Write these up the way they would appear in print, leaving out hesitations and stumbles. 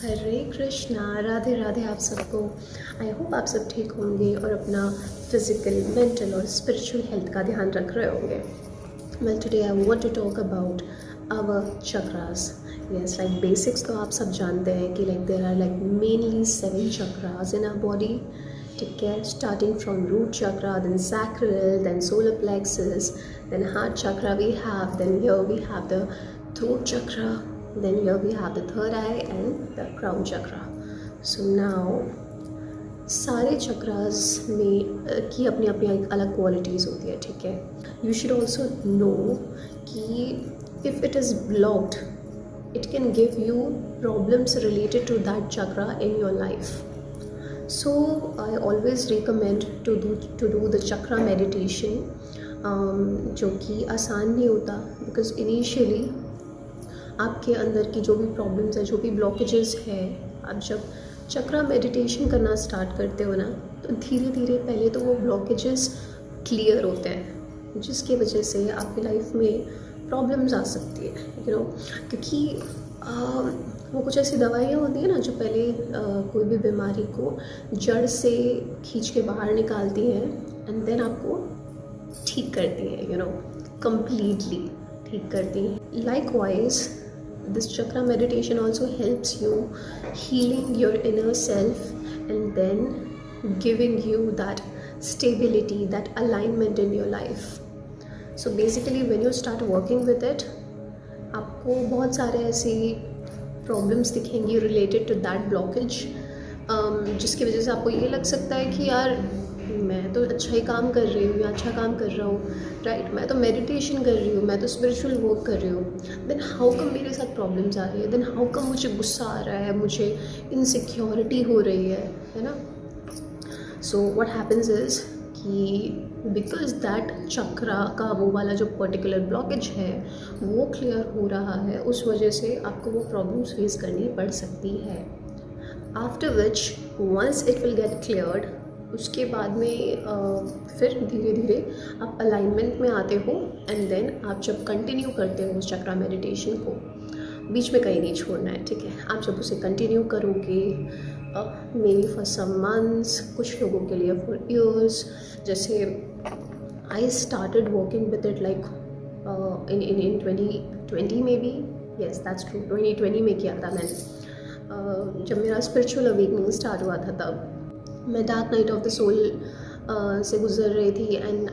हरे कृष्णा, राधे राधे आप सबको। I hope आप सब ठीक होंगे और अपना फिजिकल, मेंटल और स्पिरिचुअल हेल्थ का ध्यान रख रहे होंगे। Well, today I want to talk about our chakras. Yes, like basics तो आप सब जानते हैं कि like there are like mainly 7 chakras in our body. ठीक है, starting from root chakra, then sacral, then solar plexus, then heart chakra we have, then here we have the throat chakra, then here we have the third eye and the crown chakra. So now सारे चक्रास में की अपनी अपनी एक अलग qualities होती है। ठीक है, यू शुड ऑल्सो नो कि if it is blocked it can give you problems related to that chakra in your life. So I always recommend to do the chakra meditation, जो कि आसान नहीं होता बिकॉज इनिशियली आपके अंदर की जो भी प्रॉब्लम्स है, जो भी ब्लॉकेजेस है, आप जब चक्रा मेडिटेशन करना स्टार्ट करते हो ना तो धीरे धीरे पहले तो वो ब्लॉकेजेस क्लियर होते हैं, जिसकी वजह से आपकी लाइफ में प्रॉब्लम्स आ सकती है, यू नो। क्योंकि वो कुछ ऐसी दवाइयाँ होती हैं ना जो पहले कोई भी बीमारी को जड़ से खींच के बाहर निकालती हैं एंड देन आपको ठीक करती हैं, यू नो, कम्प्लीटली ठीक करती हैं। Likewise this chakra meditation also helps you healing your inner self and then giving you that stability, that alignment in your life. So basically when you start working with it, आपको बहुत सारे ऐसी problems दिखेंगी related to that blockage, जिसकी वजह से आपको ये लग सकता है कि यार मैं तो अच्छा ही काम कर रही हूँ या अच्छा काम कर रहा हूँ, राइट, मैं तो मेडिटेशन कर रही हूँ, मैं तो स्पिरिचुअल वर्क कर रही हूँ, देन हाउ कम मेरे साथ प्रॉब्लम्स आ रही है, देन हाउ कम मुझे गुस्सा आ रहा है, मुझे इनसिक्योरिटी हो रही है ना। सो व्हाट हैपन्स इज़ कि बिकॉज दैट चक्रा का वो वाला जो पर्टिकुलर ब्लॉकेज है वो क्लियर हो रहा है, उस वजह से आपको वो प्रॉब्लम्स फेस करनी पड़ सकती है। After which once it will get cleared, उसके बाद में फिर धीरे धीरे आप अलाइनमेंट में आते हो एंड देन आप जब कंटिन्यू करते हो उस चक्रा मेडिटेशन को, बीच में कहीं नहीं छोड़ना है। ठीक है, आप जब उसे कंटिन्यू करोगे may be for some months, कुछ लोगों के लिए फॉर ईयर्स, जैसे I started working with it like in 2020 में भी, येस दैट्स ट्रू, 2020 में किया था मैंने। जब मेरा स्पिरिचुअल अवेकनिंग स्टार्ट हुआ था तब मैं dark night of the soul से गुजर रही थी and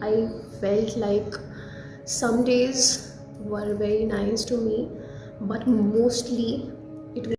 I felt like some days were very nice to me but mostly